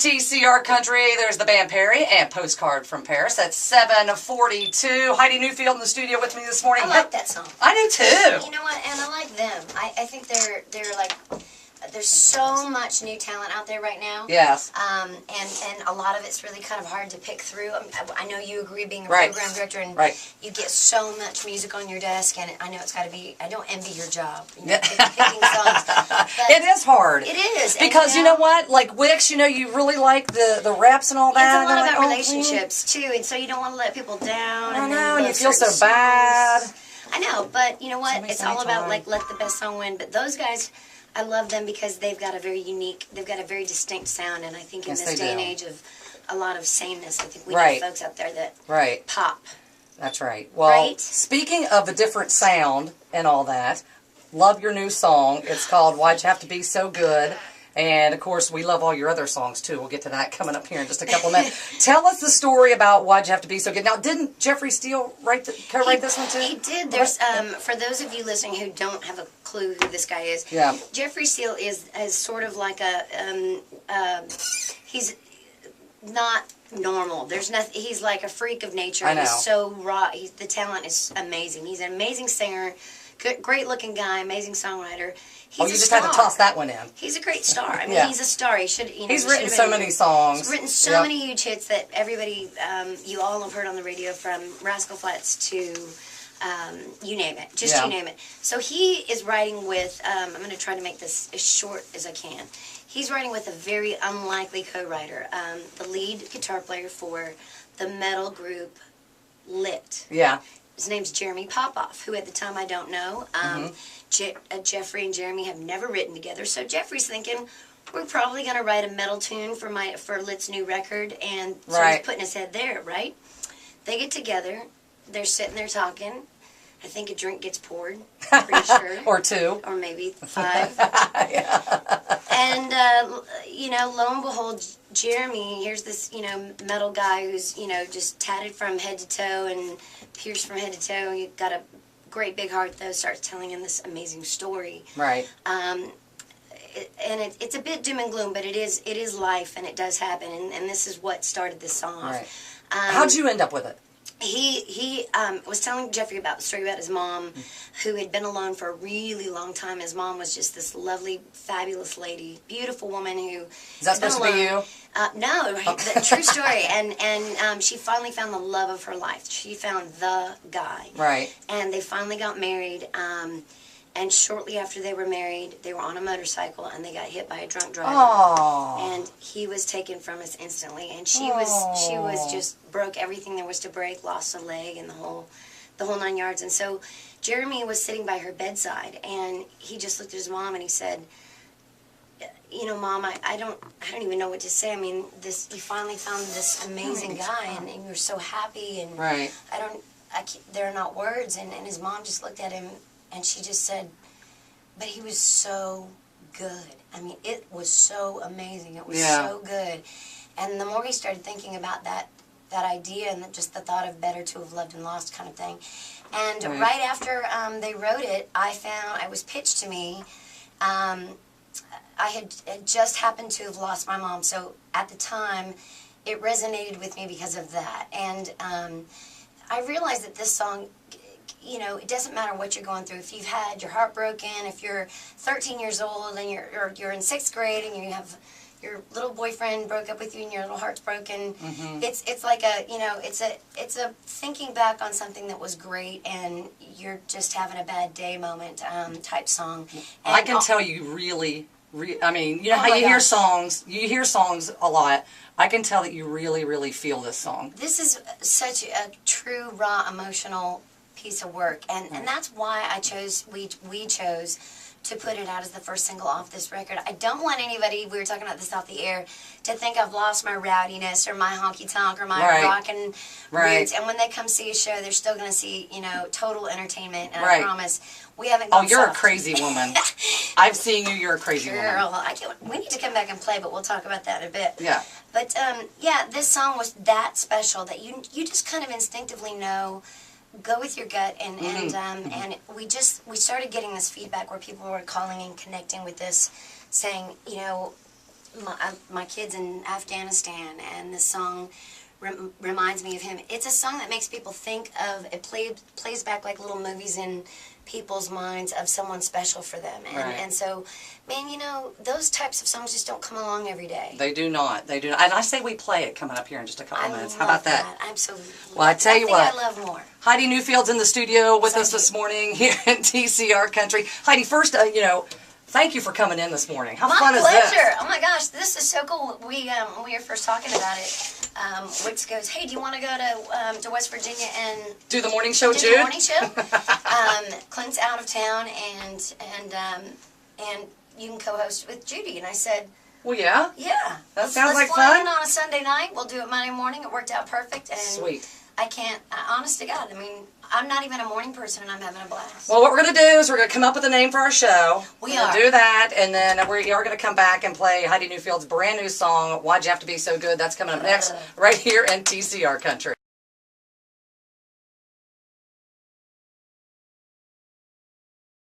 TCR Country. There's the band Perry and Postcard from Paris. That's 7:42. Heidi Newfield in the studio with me this morning. I like that song. I do too. You know what? And I like them. I think they're like, there's so much new talent out there right now. Yes. And a lot of it's really kind of hard to pick through. I know you agree, being a Right. program director, and Right. you get so much music on your desk, and I know it's got to be. I don't envy your job. You know, Yeah. picking songs. But It is hard. It is. Because you know what? Like Wix, you really like the reps and all that. It's a lot like, about relationships too, and so you don't want to let people down. I and know, and you those feel so certain bad. songs. I know, but you know what? Somebody's It's all about anytime. like let the best song win. But those guys, I love them because they've got a very unique, they've got a very distinct sound, and I think in Yes, this they day and do. age of a lot of sameness, I think we Right. need folks out there that Right. pop. That's right. Well, Right? speaking of a different sound and all that, love your new song. It's called Why'd You Have to Be So Good? And, of course, we love all your other songs, too. We'll get to that coming up here in just a couple of minutes. Tell us the story about Why'd You Have to Be So Good. Now, didn't Jeffrey Steele co-write this one, too? He did. There's for those of you listening who don't have a clue who this guy is. Yeah. Jeffrey Steele is sort of like he's not normal. There's nothing. He's like a freak of nature. I know. He's so raw. The talent is amazing. He's an amazing singer, great looking guy, amazing songwriter. He's You just had to toss that one in. He's a great star. I mean, Yeah. he's a star. He should. He's written so many songs. He's written so many huge hits that everybody, you all have heard on the radio, from Rascal Flatts to, you name it. Just you name it. So he is writing with. I'm going to try to make this as short as I can. He's writing with a very unlikely co-writer, the lead guitar player for the metal group Lit. Yeah. His name's Jeremy Popoff, who at the time I don't know. Jeffrey and Jeremy have never written together, so Jeffrey's thinking, we're probably going to write a metal tune for Lit's new record, and so he's putting his head there, right? They get together, they're sitting there talking. I think a drink gets poured, pretty sure. Or two. Or maybe 5. Yeah. And, lo and behold, Jeremy, here's this, metal guy who's, just tatted from head to toe and pierced from head to toe. He got a great big heart, though, starts telling him this amazing story. Right. It's a bit doom and gloom, but it is life, and it does happen, and this is what started this song off. Right. How'd you end up with it? He was telling Jeffrey about the story about his mom, who had been alone for a really long time. His mom was just this lovely, fabulous lady, beautiful woman who... Is that supposed to be you? No, the true story. And she finally found the love of her life. She found the guy. Right. And they finally got married. And shortly after they were married, they were on a motorcycle, and they got hit by a drunk driver. Aww. And he was taken from us instantly. And she was just broke everything there was to break, lost a leg, and the whole 9 yards. And so Jeremy was sitting by her bedside, and he just looked at his mom and he said, Mom, I don't even know what to say. I mean, you finally found this amazing guy, and you were so happy, and there are not words. And his mom just looked at him. And she just said, but he was so good. I mean, it was so amazing. It was so good. And the more he started thinking about that idea and just the thought of better to have loved and lost kind of thing. And right after they wrote it, it was pitched to me. I had just happened to have lost my mom. So at the time, it resonated with me because of that. And I realized that this song... it doesn't matter what you're going through. If you've had your heart broken, if you're 13 years old and you're in 6th grade and you have your little boyfriend broke up with you and your little heart's broken, it's like it's a thinking back on something that was great and you're just having a bad day moment type song. And I can tell you really, I mean, how you hear songs, a lot. I can tell that you really, really feel this song. This is such a true, raw, emotional piece of work, and that's why we chose to put it out as the first single off this record. I don't want anybody, we were talking about this off the air, to think I've lost my rowdiness or my honky tonk or my rockin' roots. And when they come see a show, they're still going to see, total entertainment. And I promise, we haven't gone you're soft. A crazy woman. I've seen you. You're a crazy woman. We need to come back and play, but we'll talk about that in a bit. Yeah. But this song was that special that you just kind of instinctively know. Go with your gut, and we started getting this feedback where people were calling and connecting with this, saying, my kids in Afghanistan, and this song reminds me of him. It's a song that makes people think of, it plays back like little movies in people's minds of someone special for them. And so, man, you know, those types of songs just don't come along every day. They do not. They do not. And I say we play it coming up here in just a couple minutes. How about that? Absolutely. Well, I tell you what. I love more. Heidi Newfield's in the studio with us this morning here at TCR Country. Heidi, first, you know, thank you for coming in this morning. How fun is this? My pleasure. Oh my gosh, this is so cool. We when we were first talking about it, Wix goes, "Hey, do you want to go to West Virginia and do the morning show, do Jude?" The morning show. Clint's out of town, and you can co-host with Judy. And I said, well, yeah. Yeah. That sounds like fly fun. in on a Sunday night. We'll do it Monday morning. It worked out perfect. And sweet. I can't, honest to God, I mean, I'm not even a morning person, and I'm having a blast. Well, what we're going to do is we're going to come up with a name for our show. We are. Do that, and then we are going to come back and play Heidi Newfield's brand new song, Why'd You Have to Be So Good? That's coming up next, right here in TCR Country.